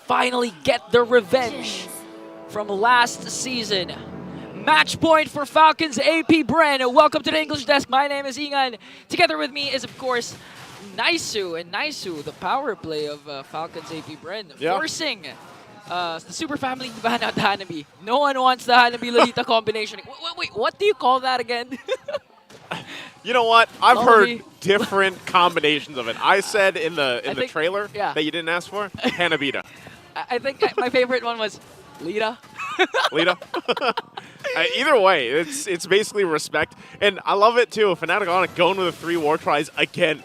finally get their revenge from last season. Match point for Falcons Apbren. Welcome to the English Desk. My name is Ingan. Together with me is, of course, Naisu. And Naisu, the power play of Falcons Apbren, forcing the super family to ban out the Hanabi. No one wants the Hanabi-Lolita combination. Wait, what do you call that again? You know what? I've heard different combinations of it. I said in the trailer that you didn't ask for, Hanabita. I think my favorite one was Lita. Lita? Either way, it's basically respect. And I love it too. Fnatic Onic going with the 3 war tries again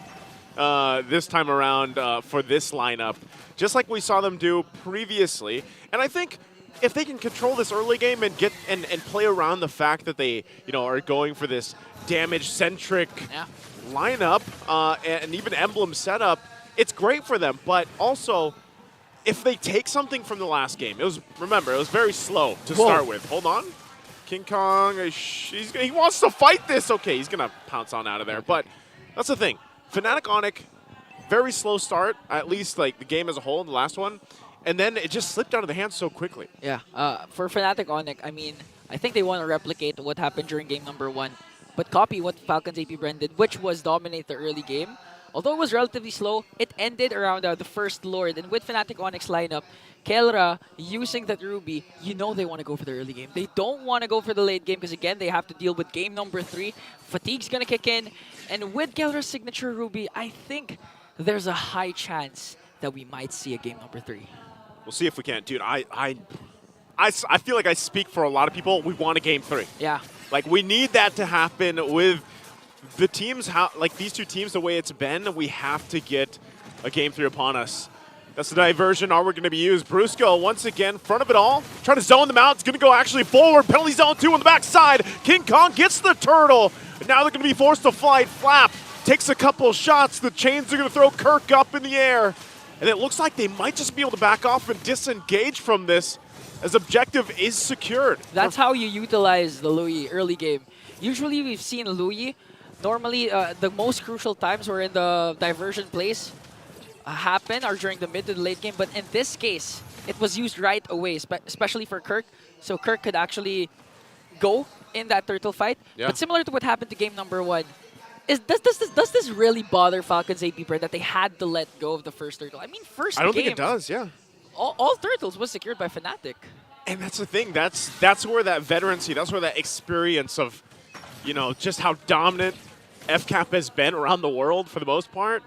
this time around for this lineup. Just like we saw them do previously. And I think if they can control this early game and get and play around the fact that they are going for this damage-centric lineup and even emblem setup, it's great for them. But also, if they take something from the last game, remember, it was very slow to start with. Hold on. King Kong, he wants to fight this. Okay, he's going to pounce on out of there. But that's the thing. Fnatic Onic, very slow start, at least like the game as a whole in the last one. And then it just slipped out of the hands so quickly. Yeah, for Fnatic Onic, I mean, I think they want to replicate what happened during game number 1, but copy what Falcons Apbren did, which was dominate the early game. Although it was relatively slow, it ended around the first Lord. And with Fnatic Onic's lineup, Kelra using that Ruby, they want to go for the early game. They don't want to go for the late game because, again, they have to deal with game number 3. Fatigue's going to kick in. And with Kelra's signature Ruby, I think there's a high chance that we might see a game number 3. We'll see if we can. Dude, I feel like I speak for a lot of people. We want a game 3. Yeah. Like, we need that to happen with the teams, like these two teams, the way it's been. We have to get a game 3 upon us. That's the diversion. All we're going to be used. Brusco, once again, front of it all. Trying to zone them out. It's going to go actually forward. Penalty zone 2 on the backside. King Kong gets the turtle. And now they're going to be forced to flight. Flap takes a couple of shots. The chains are going to throw Kirk up in the air. And it looks like they might just be able to back off and disengage from this as objective is secured. That's how you utilize the Louis early game. Usually we've seen Louis, normally the most crucial times where in the diversion plays happen are during the mid to the late game. But in this case, it was used right away, especially for Kirk. So Kirk could actually go in that turtle fight. Yeah. But similar to what happened to game number 1, does this really bother Falcons Apbren that they had to let go of the first turtle? I mean, first game. I don't think it does, yeah. All turtles was secured by Fnatic. And that's the thing. That's where that veterancy, that's where that experience of, just how dominant FCAP has been around the world for the most part,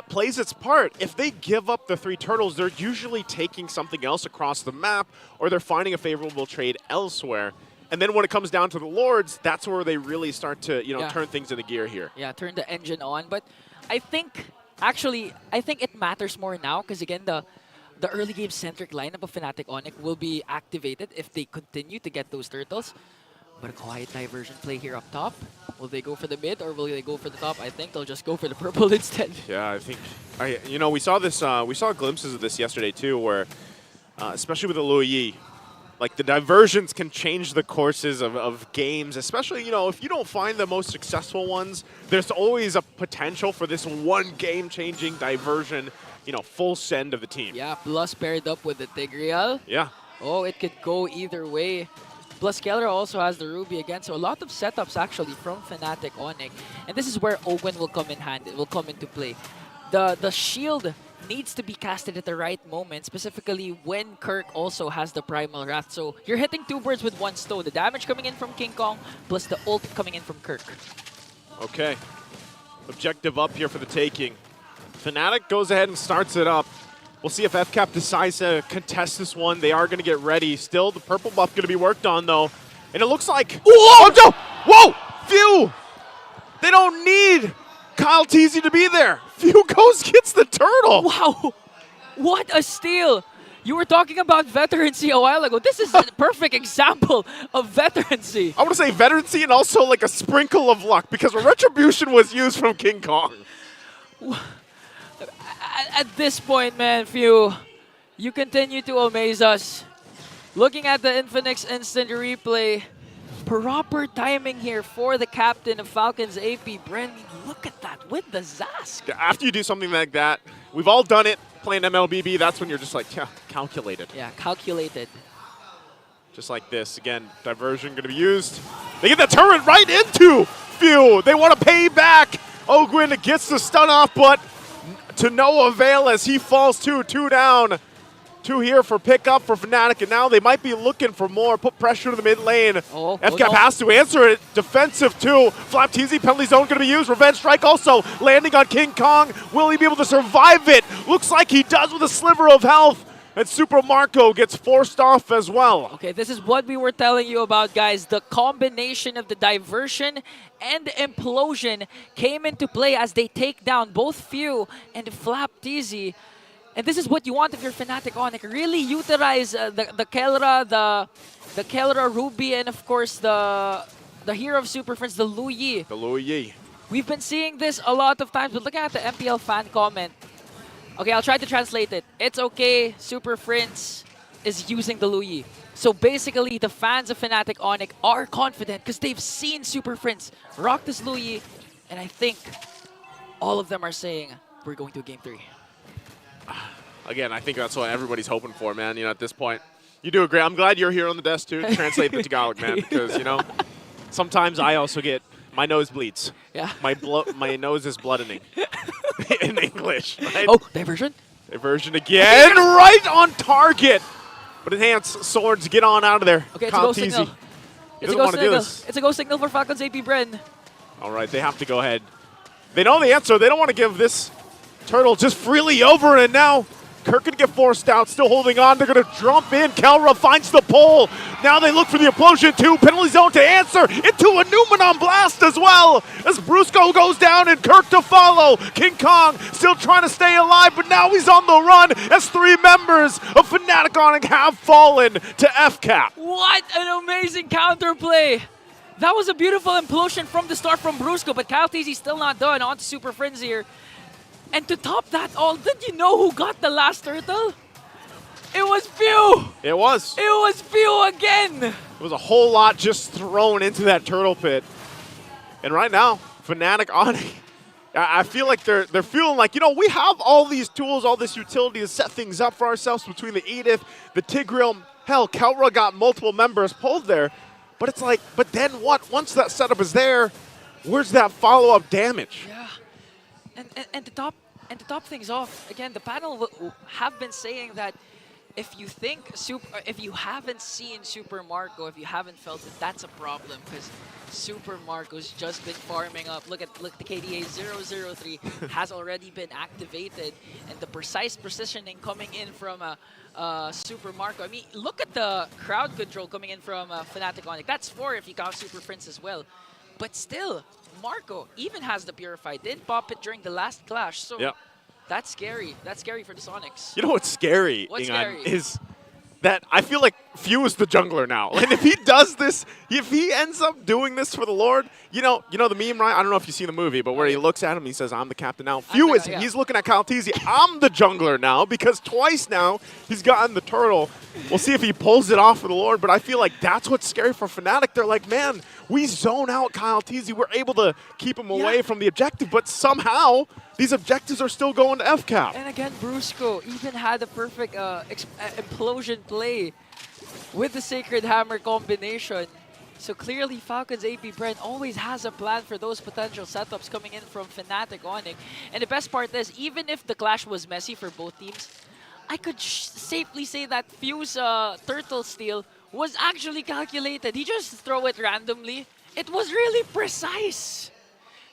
plays its part. If they give up the 3 turtles, they're usually taking something else across the map, or they're finding a favorable trade elsewhere. And then when it comes down to the Lords, that's where they really start to, turn things into gear here. Yeah, turn the engine on. But I think it matters more now because, again, the early game-centric lineup of Fnatic Onic will be activated if they continue to get those turtles. But a quiet diversion play here up top. Will they go for the mid or will they go for the top? I think they'll just go for the purple instead. Yeah, I think, we saw this, we saw glimpses of this yesterday too, where, especially with the Louis, like the diversions can change the courses of games, especially, if you don't find the most successful ones, there's always a potential for this one game-changing diversion, full send of the team. Yeah, plus paired up with the Tigreal. Yeah. Oh, it could go either way. Plus, Kelra also has the Ruby again, so a lot of setups actually from Fnatic Onic. And this is where Owen will come in hand. It will come into play. The shield needs to be casted at the right moment, specifically when Kirk also has the Primal Wrath. So you're hitting 2 birds with 1 stone. The damage coming in from King Kong, plus the ult coming in from Kirk. Okay. Objective up here for the taking. Fnatic goes ahead and starts it up. We'll see if FCAP decides to contest this one. They are going to get ready. Still, the purple buff going to be worked on, though. And it looks like... Whoa! Whoa! Phew! They don't need Kyle Teasy to be there. Phew goes, gets the turtle. Wow! What a steal! You were talking about veterancy a while ago. This is a perfect example of veterancy. I want to say veterancy and also like a sprinkle of luck because a retribution was used from King Kong. At this point, man, Phew, you continue to amaze us. Looking at the Infinix instant replay, proper timing here for the captain of Falcons, Apbren. Look at that with the Zask. After you do something like that, we've all done it. playing MLBB, that's when you're just like, yeah, calculated. Yeah, calculated. Just like this. Again, diversion going to be used. They get the turret right into Few. They want to pay back. Ogwin gets the stun off, but to no avail as he falls too. 2 down. 2 here for pickup for Fnatic, and now they might be looking for more. Put pressure to the mid lane. FCAP has to answer it. Defensive too. Flap TZ, penalty zone going to be used. Revenge strike also landing on King Kong. Will he be able to survive it? Looks like he does with a sliver of health. And Super Marco gets forced off as well. Okay, this is what we were telling you about, guys. The combination of the diversion and the implosion came into play as they take down both Few and Flap TZ. And this is what you want if you're Fnatic Onic. Really utilize the Kelra, the Kelra Ruby, and of course the hero of Super Friends, the Lu Yi. The Lu Yi. We've been seeing this a lot of times, but look at the MPL fan comment. Okay, I'll try to translate it. It's okay, Super Friends is using the Lu Yi. So basically, the fans of Fnatic Onic are confident because they've seen Super Friends rock this Lu Yi, and I think all of them are saying, we're going to Game 3. Again, I think that's what everybody's hoping for, man, at this point. You do agree. I'm glad you're here on the desk, too, to translate the Tagalog, man, because, sometimes I also get, my nose bleeds. Yeah. My nose is bloodening in English. Right? Oh, diversion? Diversion again, right on target. But enhanced swords get on out of there. Okay, it's a go signal. It's a go signal. It's a go signal for Falcons Apbren. All right, they have to go ahead. They know the answer. They don't want to give this turtle just freely over, and now Kirk can get forced out, still holding on. They're going to jump in. Kelra finds the pole. Now they look for the implosion too. Penalty zone to answer into a Numenon blast as well. As Brusco goes down and Kirk to follow. King Kong still trying to stay alive, but now he's on the run as 3 members of Fnatic Onic have fallen to FCAP. What an amazing counterplay. That was a beautiful implosion from the start from Brusco, but Kyle TZ still not done. On to Super Friends here. And to top that all, did you know who got the last turtle? It was Few! It was. It was Few again! It was a whole lot just thrown into that turtle pit. And right now, Fnatic Onic, I feel like they're feeling like, we have all these tools, all this utility to set things up for ourselves between the Edith, the Tigreal. Hell, Kelra got multiple members pulled there. But it's like, but then what? Once that setup is there, where's that follow-up damage? Yeah. And to top things off, again, the panel have been saying that if you haven't seen Super Marco, if you haven't felt it, that's a problem because Super Marco's just been farming up. Look, the KDA 003 has already been activated, and the precise positioning coming in from Super Marco. I mean, look at the crowd control coming in from Fnatic Onic. That's 4 if you count Super Prince as well. But still, Marco even has the Purify. Didn't pop it during the last clash, so yep. That's scary. That's scary for the Sonics. You know what's scary, What's Ingan, scary? is that I feel like Few is the jungler now. And if he does this, if he ends up doing this for the Lord, you know the meme, right? I don't know if you've seen the movie, but where he looks at him, he says, I'm the captain now. Few is, he's looking at Kyle TZ, I'm the jungler now, because twice now he's gotten the turtle. We'll see if he pulls it off for the Lord, but I feel like that's what's scary for Fnatic. They're like, man, we zone out Kyle TZ. We're able to keep him away from the objective, but somehow these objectives are still going to FCAP. And again, Brusco even had a perfect implosion play with the Sacred Hammer combination. So clearly, Falcons Apbren always has a plan for those potential setups coming in from Fnatic Onic. And the best part is, even if the clash was messy for both teams, I could safely say that Few's turtle steal was actually calculated. He just throw it randomly. It was really precise.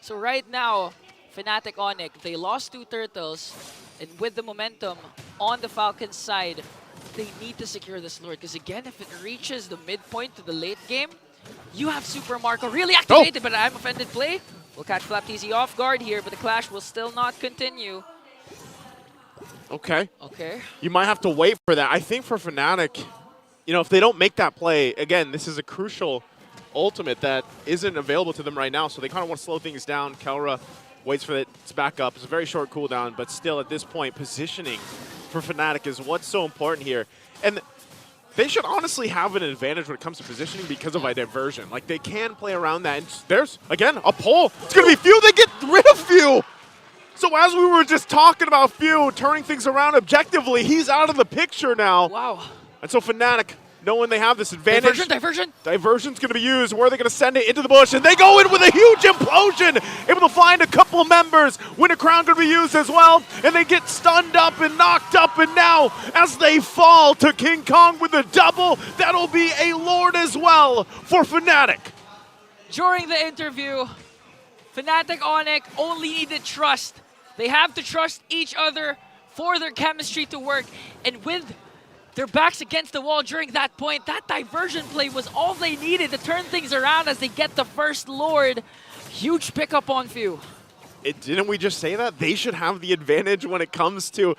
So right now, Fnatic Onic, they lost 2 turtles, and with the momentum on the Falcons side, they need to secure this Lord. Because again, if it reaches the midpoint to the late game, you have Super Marco really activated, but I'm offended play. We'll catch Flap TZ off guard here, but the clash will still not continue. Okay. Okay. You might have to wait for that. I think for Fnatic, if they don't make that play, again, this is a crucial ultimate that isn't available to them right now, so they kind of want to slow things down. Kelra waits for it to back up. It's a very short cooldown, but still at this point, positioning for Fnatic is what's so important here. And they should honestly have an advantage when it comes to positioning because of a diversion. Like, they can play around that. And there's, again, a pull. It's going to be Few. They get rid of Few. So as we were just talking about Few turning things around objectively, he's out of the picture now. Wow. And so Fnatic, knowing they have this advantage. Diversion. Diversion's going to be used. Where are they going to send it? Into the bush. And they go in with a huge implosion. Able to find a couple of members. Winter Crown going to be used as well. And they get stunned up and knocked up. And now, as they fall to King Kong with a double, that'll be a Lord as well for Fnatic. During the interview, Fnatic Onic only needed trust. They have to trust each other for their chemistry to work. And with their backs against the wall during that point, that diversion play was all they needed to turn things around as they get the first Lord. Huge pickup on Few. Didn't we just say that? They should have the advantage when it comes to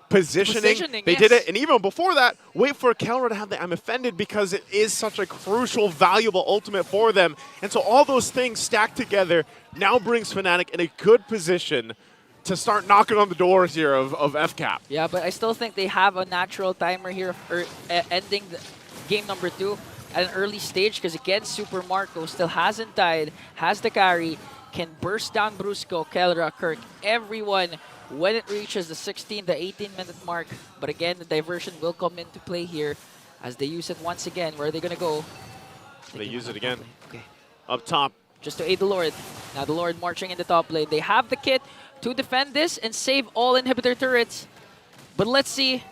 positioning. They yes. did it, and even before that, wait for Kelra to have the I'm offended because it is such a crucial, valuable ultimate for them. And so all those things stacked together now brings Fnatic in a good position to start knocking on the doors here of FCAP. Yeah, but I still think they have a natural timer here for ending the game number 2 at an early stage because, again, Super Marco still hasn't died, has the carry, can burst down Brusco, Kelra, Kirk, everyone when it reaches the 16, the 18-minute mark. But again, the diversion will come into play here as they use it once again. Where are they going to go? They use it again. Okay. Up top. Just to aid the Lord. Now the Lord marching in the top lane. They have the kit to defend this and save all inhibitor turrets. But let's see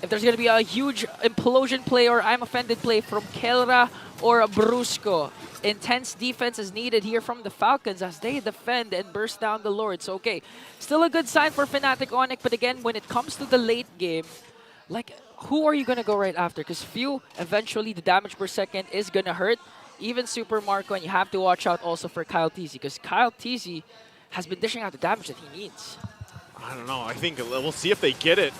if there's going to be a huge implosion play or I'm offended play from Kelra or Brusco. Intense defense is needed here from the Falcons as they defend and burst down the Lord. So, okay, still a good sign for Fnatic Onic. But again, when it comes to the late game, like, who are you going to go right after? Because Few, eventually the damage per second is going to hurt. Even Super Marco, and you have to watch out also for Kyle Teasy because Kyle Teasy has been dishing out the damage that he needs. I don't know. I think we'll see if they get it.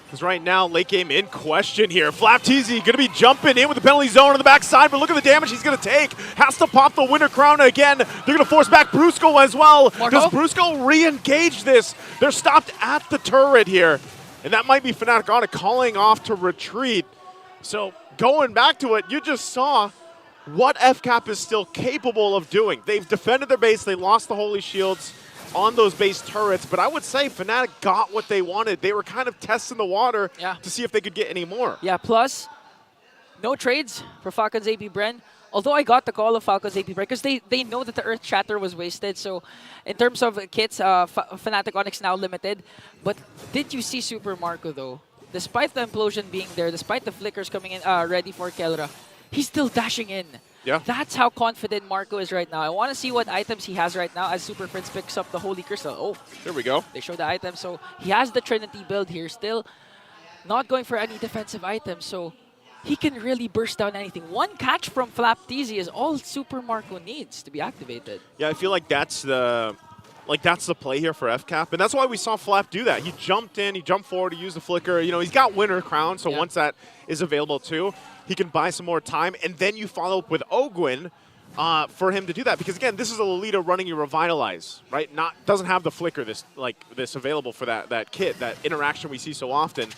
Because right now, late game in question here. Flapteasy going to be jumping in with the penalty zone on the backside, but look at the damage he's going to take. Has to pop the Winter Crown again. They're going to force back Brusco as well. Marco? Does Brusco re-engage this? They're stopped at the turret here. And that might be Fnatic Onic calling off to retreat. So going back to it, you just saw what FCAP is still capable of doing. They've defended their base. They lost the Holy Shields on those base turrets, but I would say Fnatic got what they wanted. They were kind of testing the water to see if they could get any more. Yeah, plus, no trades for Falcons Apbren. Although I got the call of Falcons Apbren because they know that the Earth Shatter was wasted. So in terms of kits, Fnatic Onyx now limited. But did you see Super Marco though? Despite the implosion being there, despite the flickers coming in ready for Kelra, he's still dashing in. Yeah. That's how confident Marco is right now. I want to see what items he has right now as Super Prince picks up the Holy Crystal. Oh, there we go. They show the items. So he has the Trinity build here still. Not going for any defensive items. So he can really burst down anything. One catch from Flapteasy is all Super Marco needs to be activated. Yeah, I feel like that's the play here for FCAP, and that's why we saw Flap do that. He jumped in, he jumped forward, he used the flicker. You know, he's got Winter Crown, so once that is available too, he can buy some more time, and then you follow up with Ogwyn for him to do that. Because again, this is a Lolita running your Revitalize, right? Doesn't have the flicker this available for that kit, that interaction we see so often.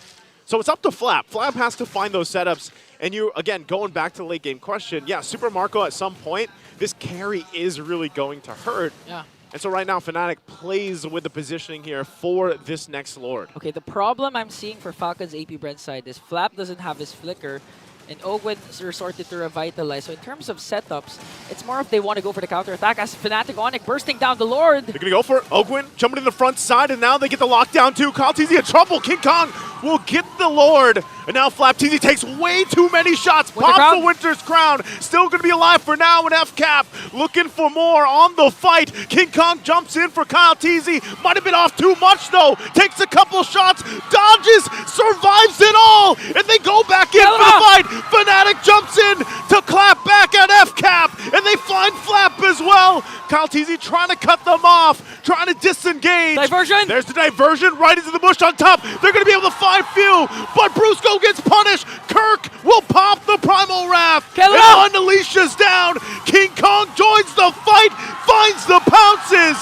So it's up to Flap. Flap has to find those setups. And you, again, going back to the late game question, yeah, Super Marco at some point, this carry is really going to hurt. Yeah. And so right now, Fnatic plays with the positioning here for this next Lord. Okay, the problem I'm seeing for Falcons Apbren side is Flap doesn't have his flicker, and Ogwyn resorted to Revitalize. So in terms of setups, it's more if they want to go for the counter-attack as Fnatic Onic bursting down the Lord. They're going to go for it. Ogwyn jumping in the front side, and now they get the lockdown too. Kyle Teasy in trouble. King Kong will get the Lord. And now Flapteasy takes way too many shots. Pops the Winter's Crown. Still going to be alive for now in FCAP. Looking for more on the fight. King Kong jumps in for Kyle Teasy. Might have been off too much though. Takes a couple shots. Dodges. Survives it all. And they go back in for the fight. Fnatic jumps in to clap back at FCAP. And they find Flap as well. Kyle Teasy trying to cut them off. Trying to disengage. Diversion. There's the diversion right into the bush on top. They're going to be able to find Few. But Brusco gets punished. Kirk will pop the Primal Wrath. And unleashes down. King Kong joins the fight, finds the pounces,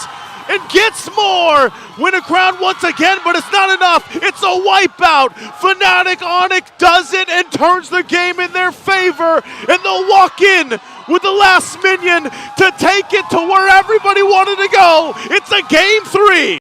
and gets more. Winter Crown once again, but it's not enough. It's a wipeout. Fnatic Onic does it and turns the game in their favor. And they'll walk in with the last minion to take it to where everybody wanted to go. It's a game 3.